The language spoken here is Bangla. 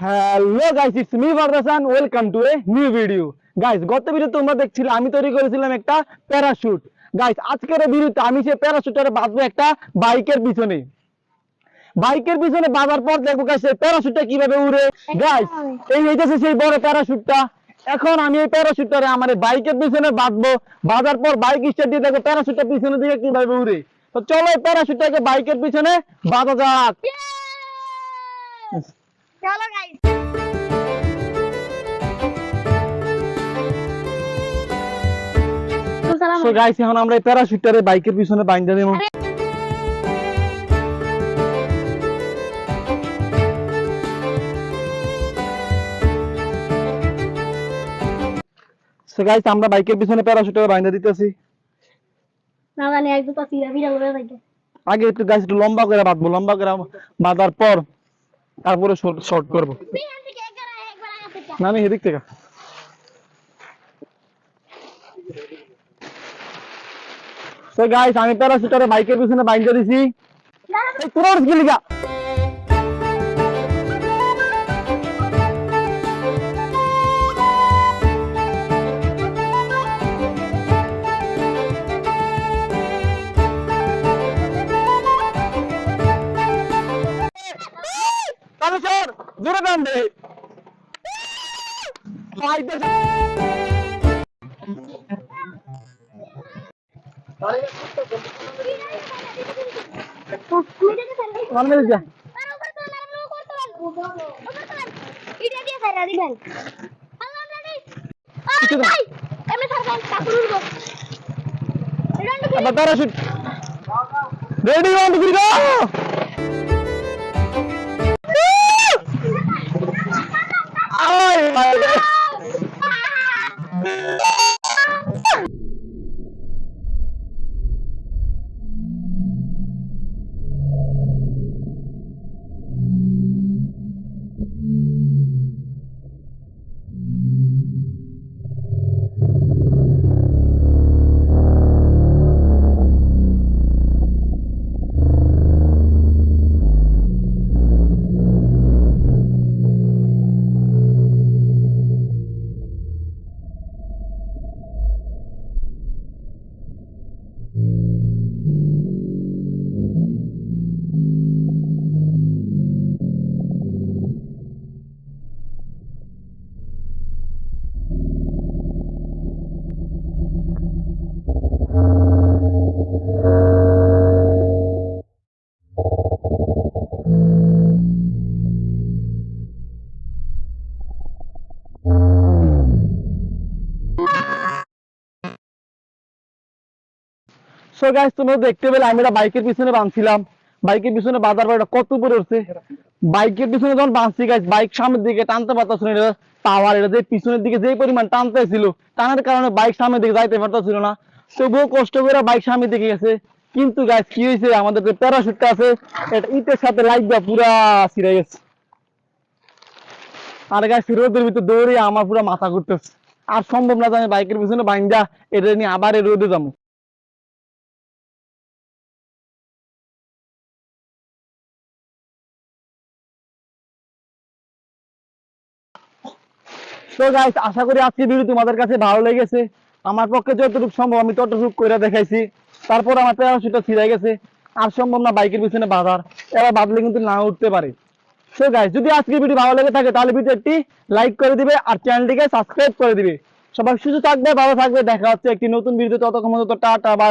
হ্যালো গাইস, ইটস মি ফারদাসান, welcome to a new video. Guys, গত ভিডিও তোমরা দেখছিলে আমি তৈরি করেছিলাম একটা প্যারাশুট। গাইস, আজকের ভিডিওতে আমি সেই প্যারাশুটটারে বাঁধবো একটা বাইকের পিছনে। বাইকের পিছনে বাঁধার পর দেখবো গাইস এই প্যারাশুটটা কিভাবে উড়ে। গাইস, এই হইতেছে সেই বড় প্যারাশুটটা। এখন আমি এই প্যারাশুটটারে আমার এই বাইকের পিছনে বাঁধবো। বাঁধার পর বাইক স্টার্ট দিয়ে দেখবো প্যারাশুটটা পিছনের দিকে কিভাবে উড়ে। তো চলো এই প্যারাশুটটাকে বাইকের পিছনে বাঁধা যাক। চলো গাইস। সো গাইস, এখন আমরা এই প্যারাশুটটারে বাইকের পিছনে বাইন্ধা দেব। সো গাইস, আমরা বাইকের পিছনে প্যারাশুটটারে বাইন্ধা দিতেছি। না জানি একদম তো সিরা বিরা করে থাকে। আগে একটু গাইস একটু লম্বা করে বাঁধবো, লম্বা করে বাঁধার পর তারপরে শর্ট করব। না আমি এদিক থেকে। সো গাইস, আমি প্যারাশুটটারে বাইকের পিছনে বাইন্ধা দিছি। এই তোর কি লিগা? তাহলে স্যার জোরে টান দে। প্যারাশুট রেডি, 1 2 3 গো। সো গাইস, তোমরা দেখতে পেলে আমি এটা বাইকের পিছনে বাঁধছিলাম। বাইকের পিছনে বাঁধার পর এটা কত উপরে উঠছে। বাইকের পিছনে যখন বাঁধছি গাইস, বাইক সামনের দিকে টানতে পারতাছিল না। এটা পাওয়ার, এটা যে পিছনের দিকে যে পরিমাণ টানতেছিল, টানার কারণে বাইক সামনের দিকে যাইতে পারতাছিল না। তবুও কষ্ট করে বাইক সামনের দিকে গেছে। কিন্তু গাইস কি হয়েছে, আমাদের যে প্যারাশুটটা আছে এটা ইটের সাথে লাগবে পুরা ছিঁড়ে গেছে। আর গাইস রোদের ভিতর দৌড়ে আমার পুরা মাথা ঘুরতেছে। আর সম্ভব না যে আমি বাইকের পিছনে বাইন্দা এটা নিয়ে আবার এই রোদে যাবো। তো গাইস, আশা করি আজকের ভিডিও তোমাদের কাছে ভালো লেগেছে। আমার পক্ষে যতটুকু সম্ভব আমি ততটুকু করে দেখাইছি। তারপর আমার প্যারাশুটটা ছিঁড়ে গেছে। আর সম্ভব না বাইকের পিছনে বাঁধার, এবার বাঁধলে কিন্তু না উঠতে পারে। তো গাইস, যদি আজকের ভিডিও ভালো লেগে থাকে তাহলে ভিডিওটি লাইক করে দিবে আর চ্যানেলটিকে সাবস্ক্রাইব করে দিবে। সবাই সুস্থ থাকবে, ভালো থাকবে। দেখা হচ্ছে একটি নতুন ভিডিও। ততক্ষণ পর্যন্ত টাটা, বাই।